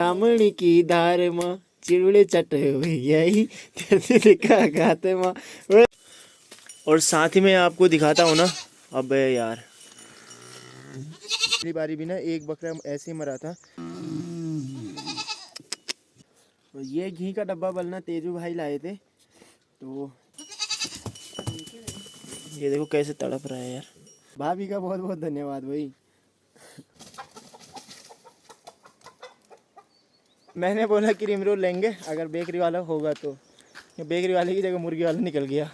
ब्राह्मणी की धार माँ चिड़ुड़े चट यही लिखा गाते माँ। और साथ ही मैं आपको दिखाता हूँ ना, अब यार पिछली बारी भी ना एक बकरा ऐसे ही मरा था। तो ये घी का डब्बा बलना तेजू भाई लाए थे, तो ये देखो कैसे तड़प रहा है यार। भाभी का बहुत बहुत धन्यवाद भाई। मैंने बोला कि क्रीम रोल लेंगे अगर बेकरी वाला होगा तो, बेकरी वाले की जगह मुर्गी वाला निकल गया।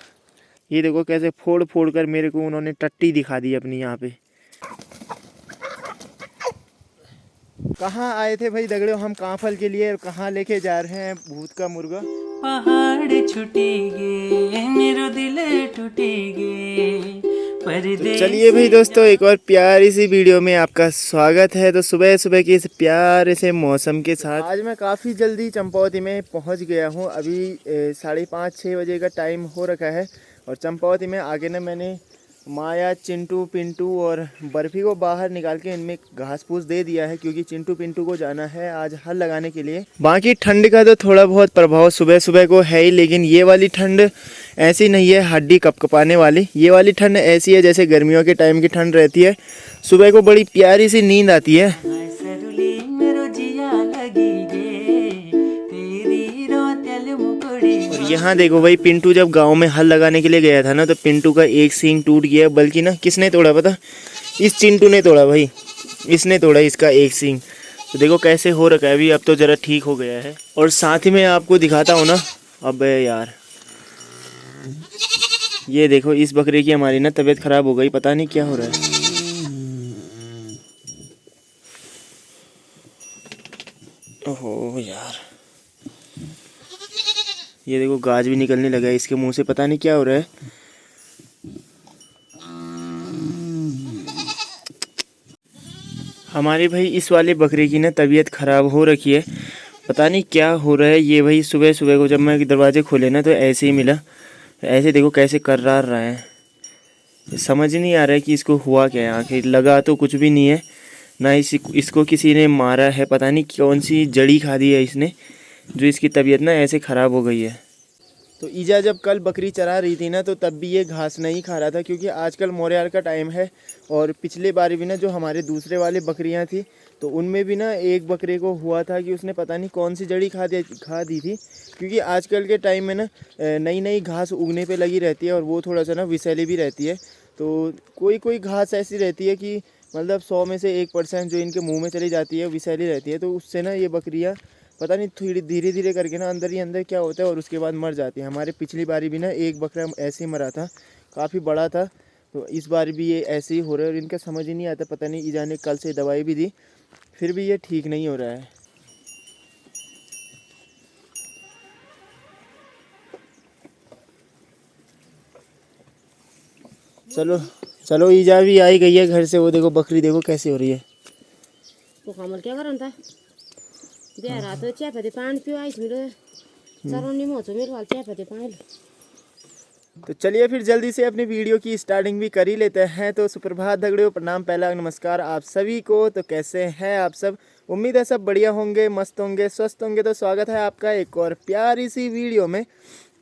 ये देखो कैसे फोड़ फोड़ कर मेरे को उन्होंने टट्टी दिखा दी अपनी यहाँ पे। कहाँ आए थे भाई दगड़े हम कांफल के लिए, और कहाँ लेके जा रहे हैं भूत का मुर्गा। पहाड़ छुटेगे मेरो दिल टूटेगे। तो चलिए भाई दोस्तों, एक और प्यारी सी वीडियो में आपका स्वागत है। तो सुबह सुबह के इस प्यारे से मौसम के साथ आज मैं काफ़ी जल्दी चंपावती में पहुंच गया हूं। अभी 5:30-6 बजे का टाइम हो रखा है, और चंपावती में आगे ना मैंने माया, चिंटू, पिंटू और बर्फी को बाहर निकाल के इनमें घास फूस दे दिया है, क्योंकि चिंटू पिंटू को जाना है आज हल लगाने के लिए। बाकी ठंड का तो थोड़ा बहुत प्रभाव सुबह सुबह को है ही, लेकिन ये वाली ठंड ऐसी नहीं है हड्डी कपकपाने वाली। ये वाली ठंड ऐसी है जैसे गर्मियों के टाइम की ठंड रहती है। सुबह को बड़ी प्यारी सी नींद आती है। और यहाँ देखो भाई, पिंटू जब गांव में हल लगाने के लिए गया था ना, तो पिंटू का एक सींग टूट गया। बल्कि ना किसने तोड़ा पता, इस चिंटू ने तोड़ा भाई, इसने तोड़ा इसका एक सींग। तो देखो कैसे हो रखा है अभी, अब तो ज़रा ठीक हो गया है। और साथ ही मैं आपको दिखाता हूँ ना, अब यार ये देखो इस बकरे की हमारी ना तबीयत ख़राब हो गई, पता नहीं क्या हो रहा है। ओहो यार, ये देखो गाज भी निकलने लगा है इसके मुंह से, पता नहीं क्या हो रहा है। हमारे भाई इस वाले बकरे की ना तबीयत ख़राब हो रखी है, पता नहीं क्या हो रहा है। ये भाई सुबह सुबह को जब मैं दरवाजे खोले ना, तो ऐसे ही मिला। ऐसे देखो कैसे कर रहा है, समझ नहीं आ रहा है कि इसको हुआ क्या है। आखिर लगा तो कुछ भी नहीं है ना, इसको किसी ने मारा है, पता नहीं कौन सी जड़ी खा दी है इसने, जो इसकी तबीयत ना ऐसे ख़राब हो गई है। तो ईजा जब कल बकरी चरा रही थी ना, तो तब भी ये घास नहीं खा रहा था, क्योंकि आजकल मोरियाल का टाइम है। और पिछले बार भी ना जो हमारे दूसरे वाले बकरियां थी, तो उनमें भी ना एक बकरे को हुआ था कि उसने पता नहीं कौन सी जड़ी खा दी थी। क्योंकि आजकल के टाइम में ना नई नई घास उगने पे लगी रहती है, और वो थोड़ा सा ना विषैली भी रहती है। तो कोई कोई घास ऐसी रहती है कि मतलब 100 में से 1% जो इनके मुँह में चली जाती है विषैली रहती है। तो उससे ना ये बकरियाँ पता नहीं थोड़ी धीरे धीरे करके ना अंदर ही अंदर क्या होता है, और उसके बाद मर जाती है। हमारे पिछली बारी भी ना एक बकरा ऐसे ही मरा था, काफ़ी बड़ा था। तो इस बार भी ये ऐसे ही हो रहा है, और इनका समझ ही नहीं आता। पता नहीं ईजा ने कल से दवाई भी दी, फिर भी ये ठीक नहीं हो रहा है। चलो चलो, ईजा भी आई गई है घर से। वो देखो बकरी देखो कैसी हो रही है। तो कमल क्या करन था दे रात चियापत्ती पानी पियो आई मेरो चरौनी में हो मेरो चियापत्ती पानी। तो चलिए फिर जल्दी से अपनी वीडियो की स्टार्टिंग भी कर ही लेते हैं। तो सुप्रभात दगड़ियों, प्रणाम, पहला नमस्कार आप सभी को। तो कैसे हैं आप सब? उम्मीद है सब बढ़िया होंगे, मस्त होंगे, स्वस्थ होंगे। तो स्वागत है आपका एक और प्यारी सी वीडियो में,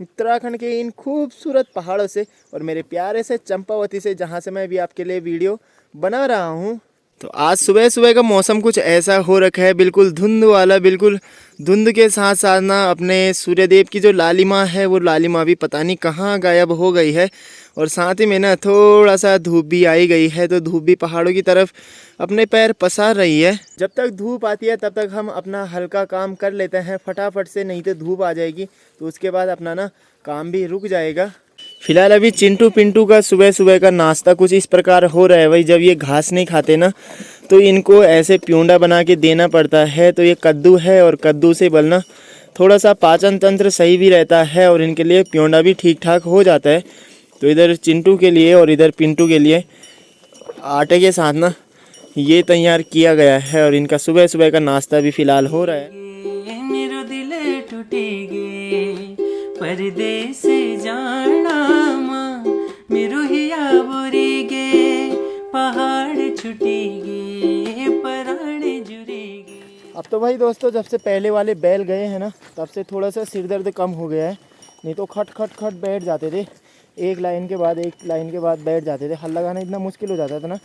उत्तराखंड के इन खूबसूरत पहाड़ों से और मेरे प्यारे से चंपावती से, जहाँ से मैं भी आपके लिए वीडियो बना रहा हूँ। तो आज सुबह सुबह का मौसम कुछ ऐसा हो रखा है, बिल्कुल धुंध वाला। बिल्कुल धुंध के साथ साथ ना अपने सूर्यदेव की जो लालिमा है, वो लालिमा भी पता नहीं कहाँ गायब हो गई है। और साथ ही में ना थोड़ा सा धूप भी आई गई है, तो धूप भी पहाड़ों की तरफ अपने पैर पसार रही है। जब तक धूप आती है तब तक हम अपना हल्का काम कर लेते हैं फटाफट से, नहीं तो धूप आ जाएगी तो उसके बाद अपना ना काम भी रुक जाएगा। फिलहाल अभी चिंटू पिंटू का सुबह सुबह का नाश्ता कुछ इस प्रकार हो रहा है भाई। जब ये घास नहीं खाते ना, तो इनको ऐसे प्योंडा बना के देना पड़ता है। तो ये कद्दू है, और कद्दू से बलना थोड़ा सा पाचन तंत्र सही भी रहता है, और इनके लिए प्योंडा भी ठीक ठाक हो जाता है। तो इधर चिंटू के लिए और इधर पिंटू के लिए आटे के साथ ना ये तैयार किया गया है, और इनका सुबह सुबह का नाश्ता भी फिलहाल हो रहा है। मेरो दिल टूटेगे परदेस जाना मां मेरो हिया बुरीगे पहाड़ छुटेगे पराणे जुरेगे। अब तो भाई दोस्तों जब से पहले वाले बैल गए हैं ना तब से थोड़ा सा सिर दर्द कम हो गया है, नहीं तो खट खट खट बैठ जाते थे, एक लाइन के बाद बैठ जाते थे। हल लगाना इतना मुश्किल हो जाता था ना।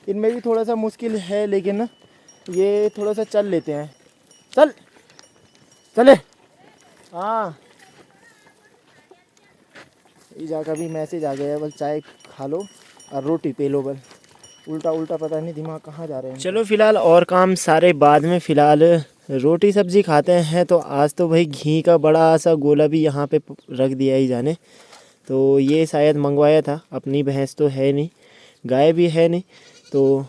इनमें भी थोड़ा सा मुश्किल है लेकिन ना ये थोड़ा सा चल लेते हैं। चले हाँ। ईजा का भी मैसेज आ गया है, बल चाय खा लो और रोटी पे लो। बल उल्टा उल्टा पता नहीं दिमाग कहाँ जा रहे हैं। चलो फिलहाल और काम सारे बाद में, फ़िलहाल रोटी सब्ज़ी खाते हैं। तो आज तो भाई घी का बड़ा सा गोला भी यहाँ पे रख दिया ही जाने। तो ये शायद मंगवाया था, अपनी भैंस तो है नहीं, गाय भी है नहीं, तो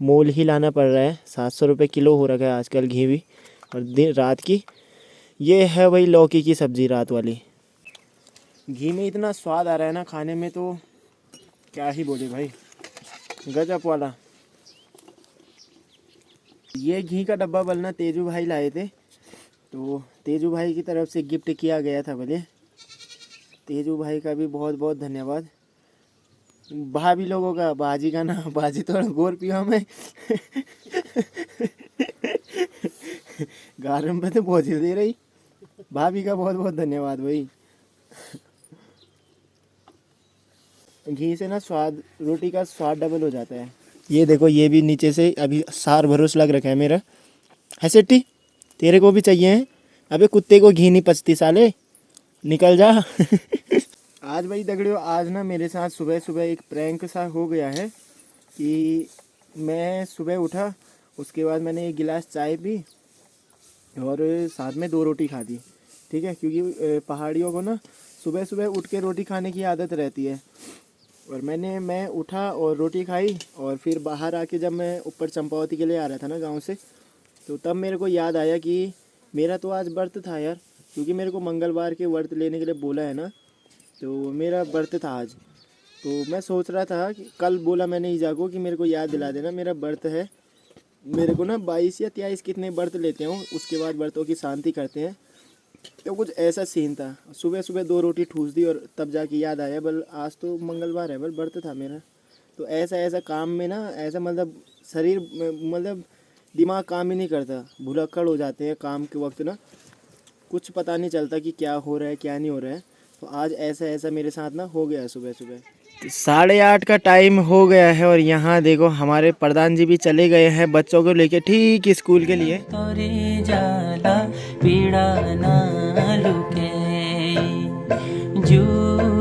मोल ही लाना पड़ रहा है। 700 रुपये किलो हो रखा है आजकल घी भी। और दिन रात की ये है वही लौकी की सब्ज़ी रात वाली। घी में इतना स्वाद आ रहा है ना खाने में, तो क्या ही बोले भाई, गजब वाला। ये घी का डब्बा बलना तेजू भाई लाए थे, तो तेजू भाई की तरफ से गिफ्ट किया गया था। भले तेजू भाई का भी बहुत बहुत धन्यवाद। भाभी लोगों का, बाजी का ना, बाजी थोड़ा गोर पिया में गारम पे तो पहुँच दे रही। भाभी का बहुत बहुत धन्यवाद भाई। घी से ना स्वाद, रोटी का स्वाद डबल हो जाता है। ये देखो ये भी नीचे से अभी सार भरोस लग रखा है मेरा। है सेट्टी, तेरे को भी चाहिए है? अबे कुत्ते को घी नहीं पचती साले, निकल जा। आज भाई दगड़ियों, आज ना मेरे साथ सुबह सुबह एक प्रैंक सा हो गया है कि मैं सुबह उठा, उसके बाद मैंने एक गिलास चाय पी और साथ में 2 रोटी खा दी। ठीक है, क्योंकि पहाड़ियों को ना सुबह सुबह उठ के रोटी खाने की आदत रहती है। और मैं उठा और रोटी खाई, और फिर बाहर आके जब मैं ऊपर चंपावती के लिए आ रहा था ना गांव से, तो तब मेरे को याद आया कि मेरा तो आज व्रत था यार, क्योंकि मेरे को मंगलवार के व्रत लेने के लिए बोला है ना, तो मेरा व्रत था आज। तो मैं सोच रहा था कि कल बोला मैंने ईजा को कि मेरे को याद दिला देना मेरा व्रत है। मेरे को ना 22 या 23 कितने व्रत लेते हैं, उसके बाद व्रतों की शांति करते हैं। तो कुछ ऐसा सीन था, सुबह सुबह 2 रोटी ठूस दी और तब जाके याद आया बल आज तो मंगलवार है, बल व्रत था मेरा। तो ऐसा काम में ना, ऐसा मतलब शरीर मतलब दिमाग काम ही नहीं करता, भुलक्कड़ हो जाते हैं काम के वक्त ना, कुछ पता नहीं चलता कि क्या हो रहा है क्या नहीं हो रहा है। तो आज ऐसा मेरे साथ ना हो गया सुबह सुबह। 8:30 का टाइम हो गया है और यहाँ देखो हमारे प्रधान जी भी चले गए हैं बच्चों को लेके ठीक स्कूल के लिए। तोरे जाला पीड़ा ना लुके जो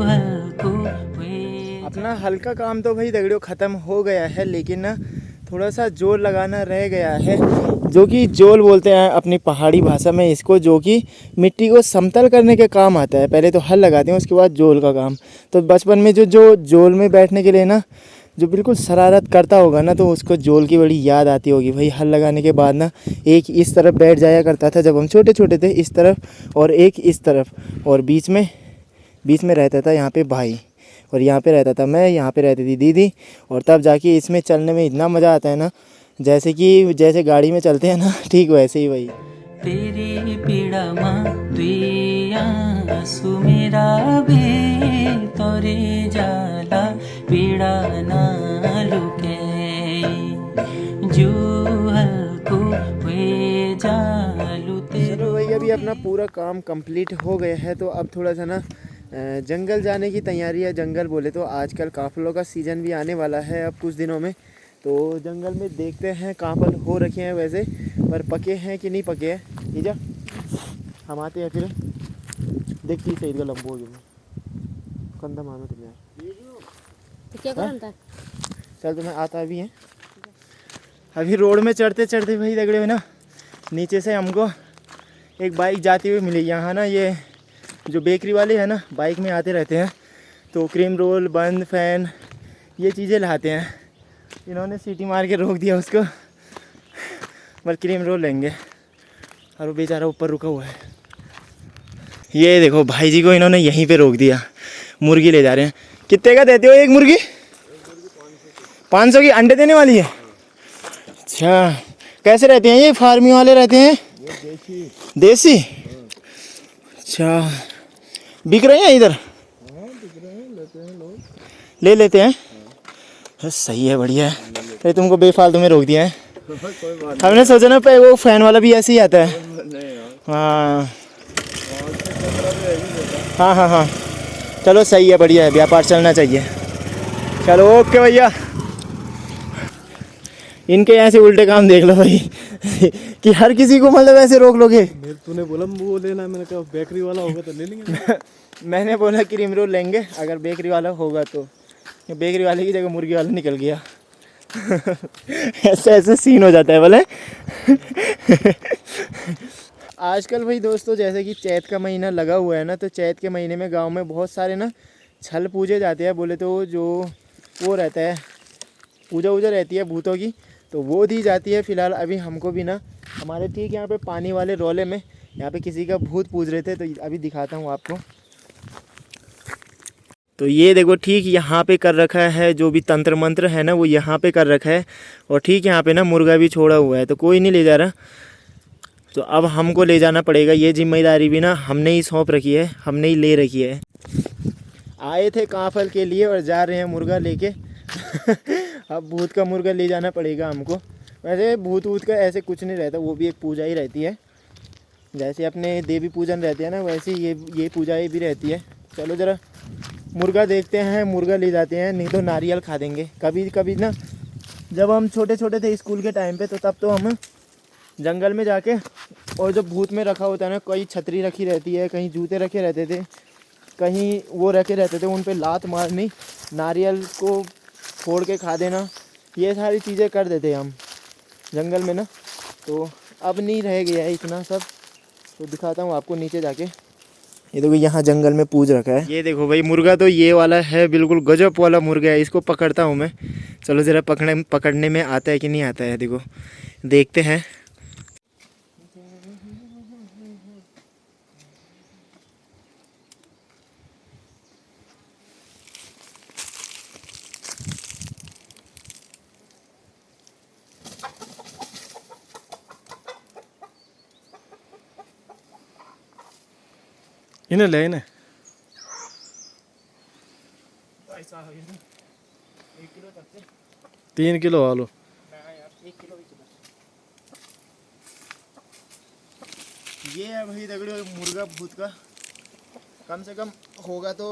हल्को वे। अपना हल्का काम तो भाई दगड़ियों ख़त्म हो गया है, लेकिन ना थोड़ा सा जोल लगाना रह गया है, जो कि जोल बोलते हैं अपनी पहाड़ी भाषा में इसको, जो कि मिट्टी को समतल करने के काम आता है। पहले तो हल लगाते हैं, उसके बाद जोल का काम। तो बचपन में जो जोल में बैठने के लिए ना जो बिल्कुल शरारत करता होगा ना, तो उसको जोल की बड़ी याद आती होगी भाई। हल लगाने के बाद ना एक इस तरफ बैठ जाया करता था जब हम छोटे छोटे थे, इस तरफ, और एक इस तरफ, और बीच में रहता था यहाँ पे भाई, और यहाँ पे रहता था मैं, यहाँ पे रहती थी दीदी। और तब जाके इसमें चलने में इतना मज़ा आता है ना, जैसे गाड़ी में चलते हैं ना, ठीक वैसे ही भाई। तेरी पीड़ा माँ तुया सुमेरा बे तोरे जाला पीड़ा ना लुके जो हल्को वे जालू। चलो भाई अभी अपना पूरा काम कंप्लीट हो गया है, तो अब थोड़ा सा ना जंगल जाने की तैयारी है। जंगल बोले तो आजकल काफलों का सीज़न भी आने वाला है अब कुछ दिनों में, तो जंगल में देखते हैं काफल हो रखे हैं वैसे, पर पके हैं कि नहीं पके हैं। ईजा हम आते हैं फिर देखती सही का लंबो कंधा मानो तुम यार, तो क्या करना था? चल तुम्हें आता भी है। अभी रोड में चढ़ते चढ़ते भाई दगड़े हुए ना, नीचे से हमको एक बाइक जाती हुई मिली। यहाँ ना ये जो बेकरी वाले हैं ना, बाइक में आते रहते हैं, तो क्रीम रोल, बंद, फैन, ये चीज़ें लाते हैं। इन्होंने सीटी मार के रोक दिया उसको, बस क्रीम रोल लेंगे, और वो बेचारा ऊपर रुका हुआ है। ये देखो भाई जी को इन्होंने यहीं पे रोक दिया, मुर्गी ले जा रहे हैं। कितने का देते हो एक मुर्गी? 500 की अंडे देने वाली है। अच्छा, कैसे रहते हैं ये? फार्मी वाले रहते हैं? देसी। अच्छा, बिक रहे हैं इधर? ले लेते हैं। सही है, बढ़िया है। अरे तुमको बेफालतू में रोक दिया है। हमने सोचा ना पे वो फैन वाला भी ऐसे ही आता है। हाँ हाँ हाँ हाँ, चलो सही है, बढ़िया है, व्यापार चलना चाहिए। चलो ओके भैया। इनके यहाँ से उल्टे काम देख लो भाई कि हर किसी को मतलब ऐसे रोक लोगे। तूने बोला वो लेना, मैंने कहा बेकरी वाला होगा तो ले लेंगे। मैंने बोला क्रीम रोल लेंगे अगर बेकरी वाला होगा तो, बेकरी वाले की जगह मुर्गी वाला निकल गया। ऐसे ऐसे सीन हो जाता है बोले। आजकल भाई दोस्तों जैसे कि चैत का महीना लगा हुआ है ना, तो चैत के महीने में गांव में बहुत सारे ना छल पूजे जाते हैं। बोले तो जो वो रहता है, पूजा वूजा रहती है भूतों की, तो वो दी जाती है। फ़िलहाल अभी हमको भी ना हमारे ठीक यहाँ पे पानी वाले रोले में यहाँ पे किसी का भूत पूज रहे थे, तो अभी दिखाता हूँ आपको। तो ये देखो ठीक यहाँ पे कर रखा है, जो भी तंत्र मंत्र है ना वो यहाँ पे कर रखा है। और ठीक यहाँ पे ना मुर्गा भी छोड़ा हुआ है, तो कोई नहीं ले जा रहा, तो अब हमको ले जाना पड़ेगा। ये जिम्मेदारी भी ना हमने ही सौंप रखी है, हमने ही ले रखी है। आए थे कांफल के लिए और जा रहे हैं मुर्गा लेके। अब भूत का मुर्गा ले जाना पड़ेगा हमको। वैसे भूत वूत का ऐसे कुछ नहीं रहता, वो भी एक पूजा ही रहती है। जैसे अपने देवी पूजन रहते हैं ना, वैसे ये पूजाएँ भी रहती है। चलो ज़रा मुर्गा देखते हैं, मुर्गा ले जाते हैं, नहीं तो नारियल खा देंगे। कभी कभी ना जब हम छोटे छोटे थे स्कूल के टाइम पे, तो तब तो हम जंगल में जाके, और जब भूत में रखा होता है ना, कहीं छतरी रखी रहती है, कहीं जूते रखे रहते थे, कहीं वो रखे रहते थे, उन पे लात मारनी, नारियल को फोड़ के खा देना, ये सारी चीज़ें कर देते हम जंगल में ना। तो अब नहीं रह गया है इतना सब। तो दिखाता हूँ आपको नीचे जाके। ये देखो यहाँ जंगल में पूज रखा है। ये देखो भाई मुर्गा तो ये वाला है, बिल्कुल गजब वाला मुर्गा है। इसको पकड़ता हूँ मैं। चलो ज़रा पकड़ने में आता है कि नहीं आता है, देखो देखते हैं। इन्हें ले इन्हें 3 किलो आलू। ये है भाई दगड़ियों मुर्गा भूत का। कम से कम होगा तो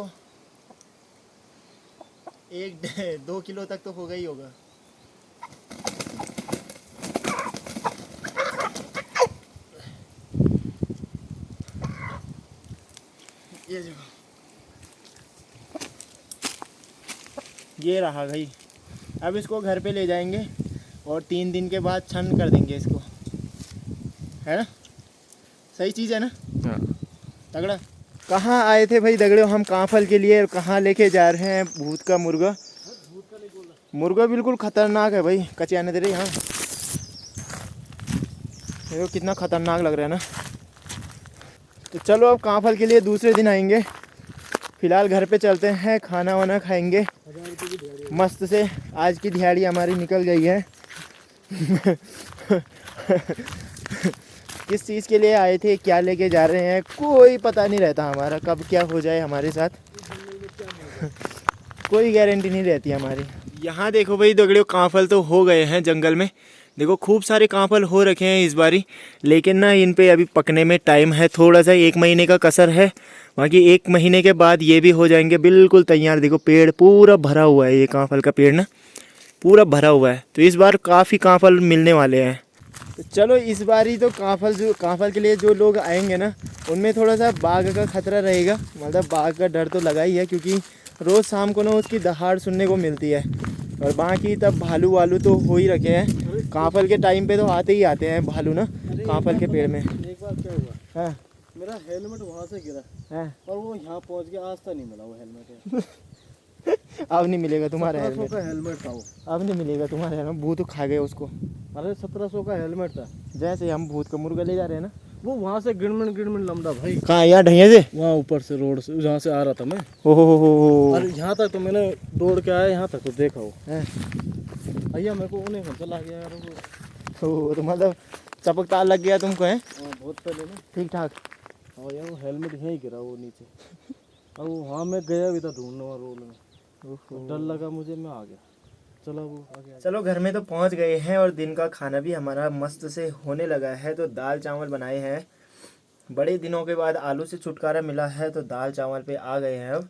1-2 किलो तक तो होगा ही होगा। ये देखो, ये रहा भाई। अब इसको घर पे ले जाएंगे और 3 दिन के बाद छन कर देंगे इसको, है ना? सही चीज़ है ना? हाँ। तगड़ा। कहाँ आए थे भाई दगड़े हम कांफल के लिए, कहाँ लेके जा रहे हैं भूत का मुर्गा। मुर्गा बिल्कुल खतरनाक है भाई। कच्चे आने दे रहे यहाँ, देखो कितना खतरनाक लग रहा है ना। तो चलो अब कांफल के लिए दूसरे दिन आएंगे। फ़िलहाल घर पे चलते हैं, खाना वाना खाएंगे मस्त से। आज की दिहाड़ी हमारी निकल गई है। किस चीज़ के लिए आए थे, क्या लेके जा रहे हैं, कोई पता नहीं रहता हमारा, कब क्या हो जाए हमारे साथ। कोई गारंटी नहीं रहती हमारी। यहाँ देखो भाई दगड़ियों कांफल तो हो गए हैं जंगल में। देखो खूब सारे कांफल हो रखे हैं इस बारी, लेकिन ना इन पे अभी पकने में टाइम है थोड़ा सा। 1 महीने का कसर है, बाकी 1 महीने के बाद ये भी हो जाएंगे बिल्कुल तैयार। देखो पेड़ पूरा भरा हुआ है, ये कांफल का पेड़ ना पूरा भरा हुआ है। तो इस बार काफ़ी कांफल मिलने वाले हैं। तो चलो इस बारी तो कांफल के लिए जो लोग आएंगे ना, उनमें थोड़ा सा बाघ का खतरा रहेगा। मतलब बाघ का डर तो लगा ही है, क्योंकि रोज़ शाम को ना उसकी दहाड़ सुनने को मिलती है। और बाकी तब भालू वालू तो हो ही रखे हैं। कांफल के टाइम पे तो आते ही आते हैं भालू ना कांफल के पेड़ में। एक बार क्या हुआ, हाँ मेरा हेलमेट वहाँ से गिरा हाँ, और वो यहाँ पहुँच गया, आज तक नहीं मिला वो हेलमेट। अब नहीं मिलेगा तुम्हारा 1700 हेलमेट, का हेलमेट था वो। अब नहीं मिलेगा तुम्हारा हेलमेट। भूत खा गए उसको। अरे 1700 का हेलमेट था। जैसे हम भूत का मुर्गा ले जा रहे हैं ना, वो वहाँ से गिड़मिन लमड़ा भाई, कहाँ यहाँ ढैया से, वहाँ ऊपर से रोड से जहाँ से आ रहा था मैं। हो और यहाँ तक तो मैंने दौड़ के आया, यहाँ तक तो देखा वो हैं? भैया मेरे को उन्हें चला गया यार वो। तो मतलब चपक तार लग गया तुमको है? हाँ, बहुत पहले ना। ठीक ठाक। और यार वो हेलमेट यहीं गिरा वो नीचे। और वो वहाँ मैं गया भी था ढूंढने वहाँ रोड में, तो डर लगा मुझे, मैं आ गया। चलो वो आगे चलो घर में तो पहुंच गए हैं और दिन का खाना भी हमारा मस्त से होने लगा है। तो दाल चावल बनाए हैं, बड़े दिनों के बाद आलू से छुटकारा मिला है तो दाल चावल पे आ गए हैं अब।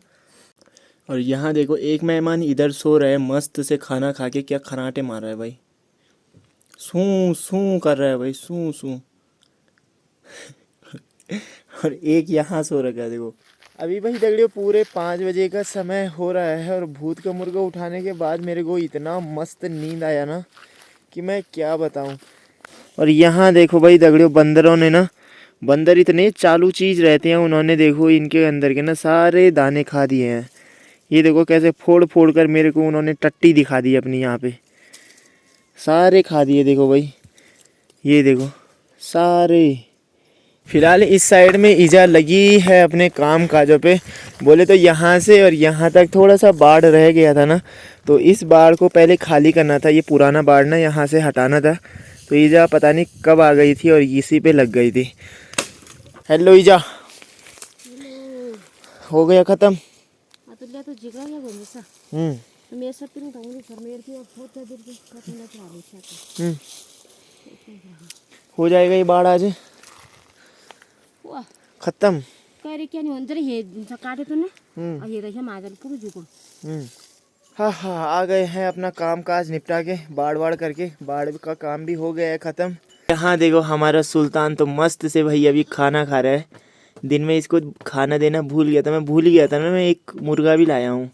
और यहाँ देखो एक मेहमान इधर सो रहा है मस्त से खाना खा के, क्या खराटे मार रहा है भाई, सूं सूं कर रहा है भाई, सूं सूं। और एक यहाँ सो रखा है देखो। अभी भाई दगड़ियों पूरे 5 बजे का समय हो रहा है और भूत का मुर्गा उठाने के बाद मेरे को इतना मस्त नींद आया ना कि मैं क्या बताऊं। और यहाँ देखो भाई दगड़ियों बंदरों ने ना, बंदर इतने चालू चीज़ रहते हैं, उन्होंने देखो इनके अंदर के ना सारे दाने खा दिए हैं। ये देखो कैसे फोड़ फोड़ कर मेरे को उन्होंने टट्टी दिखा दी अपनी, यहाँ पे सारे खा दिए देखो भाई, ये देखो सारे। फिलहाल इस साइड में ईजा लगी है अपने काम काजों पे। बोले तो यहाँ से और यहाँ तक थोड़ा सा बाढ़ रह गया था ना, तो इस बाढ़ को पहले खाली करना था, ये पुराना बाढ़ ना यहाँ से हटाना था। तो ईजा पता नहीं कब आ गई थी और इसी पे लग गई थी। हेलो ईजा, हो गया ख़त्म? तो जिगरा क्या बोल सा मैं सब पिन ताऊंगी सर मेरे की बहुत देर के खत्म ना करा हो जाएगा ये बाढ़ आज वाह खत्म। करे क्या नहीं अंदर ये काटे तो ना ये देखिए माजल पूरी जुको। हाँ हाँ आ गए हैं अपना काम काज निपटा के, बाढ़ बाढ़ करके, बाढ़ का काम भी हो गया है ख़त्म। यहाँ देखो हमारा सुल्तान तो मस्त से भाई अभी खाना खा रहा है। दिन में इसको खाना देना भूल गया था, मैं भूल ही गया था ना, मैं एक मुर्गा भी लाया हूँ,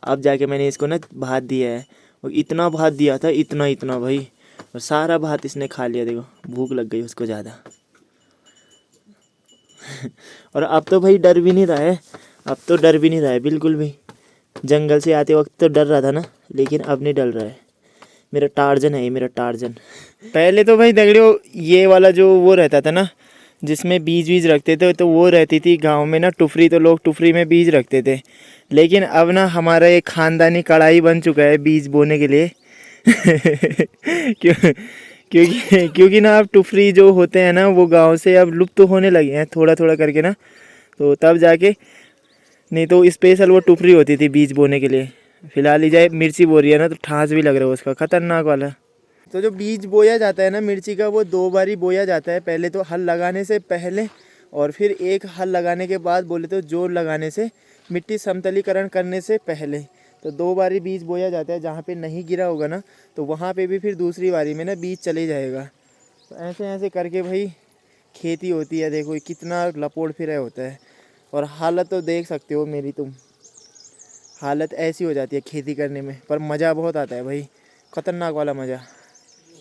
अब जाके मैंने इसको ना भात दिया है। और इतना भात दिया था, इतना इतना भाई, और सारा भात इसने खा लिया देखो, भूख लग गई उसको ज़्यादा। और अब तो भाई डर भी नहीं रहा है, अब तो डर भी नहीं रहा है बिल्कुल भी। जंगल से आते वक्त तो डर रहा था ना, लेकिन अब नहीं डर रहा है। मेरा टार्जन है ये, मेरा टार्जन। पहले तो भाई दगड़ियों ये वाला जो वो रहता था ना जिसमें बीज बीज रखते थे, तो वो रहती थी गांव में ना टुफरी, तो लोग टुफरी में बीज रखते थे। लेकिन अब ना हमारा एक ख़ानदानी कढ़ाई बन चुका है बीज बोने के लिए। क्योंकि ना अब टुफरी जो होते हैं ना वो गांव से अब लुप्त होने लगे हैं थोड़ा थोड़ा करके ना, तो तब जाके, नहीं तो स्पेशल वो टुफरी होती थी बीज बोने के लिए। फिलहाल ही जाए मिर्ची बो रही है ना, तो ठास भी लग रहा है उसका, खतरनाक वाला। तो जो बीज बोया जाता है ना मिर्ची का, वो 2 बारी बोया जाता है। पहले तो हल लगाने से पहले और फिर एक हल लगाने के बाद, बोले तो जोर लगाने से, मिट्टी समतलीकरण करने से पहले। तो 2 बारी बीज बोया जाता है। जहाँ पे नहीं गिरा होगा ना तो वहाँ पे भी फिर दूसरी बारी में ना बीज चले जाएगा। तो ऐसे ऐसे करके भाई खेती होती है। देखो कितना लपोड़ फिर होता है। और हालत तो देख सकते हो मेरी, तुम हालत ऐसी हो जाती है खेती करने में, पर मज़ा बहुत आता है भाई, ख़तरनाक वाला मज़ा।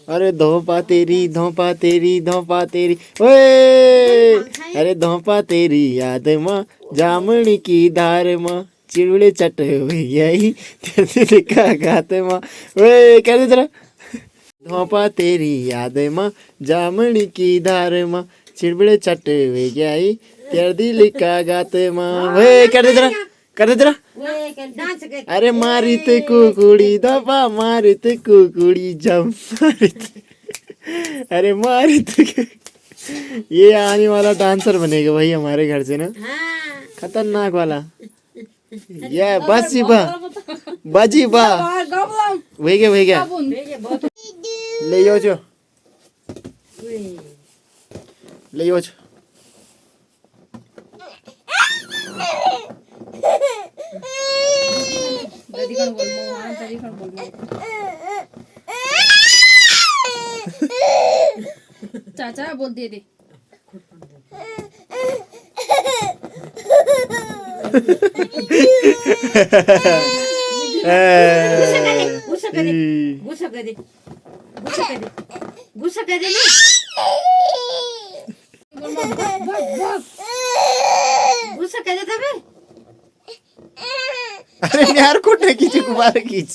अरे धोपा तेरी धोपा तेरी धोपा तेरी ओए, अरे धोपा तेरी याद माँ जामनी की धार माँ, चिड़ुड़े चट हुई यही तेरे का गात माँ। ओए क्या दे तेरा, धोपा तेरी याद माँ जामनी की धार माँ, चिड़बड़े चट हुई गई तेरे दिल का गात माँ। ओए क्या दे तेरा, कर दे तेरा। अरे मारित कुकुड़ी धोपा मारित कुकुड़ी जम मारित, अरे मारित। ये आने वाला डांसर बनेगा भाई हमारे घर से ना, खतरनाक वाला। ये बस बा बाजी बा वही क्या ले जाओ जो ले जाओ। चाचा बोल दे दे गुस्सा कर दे गुस्सा कर दे गुस्सा कर दे गुस्सा कर दे तबे। अरे यार कुठे खींच कुमार खींच।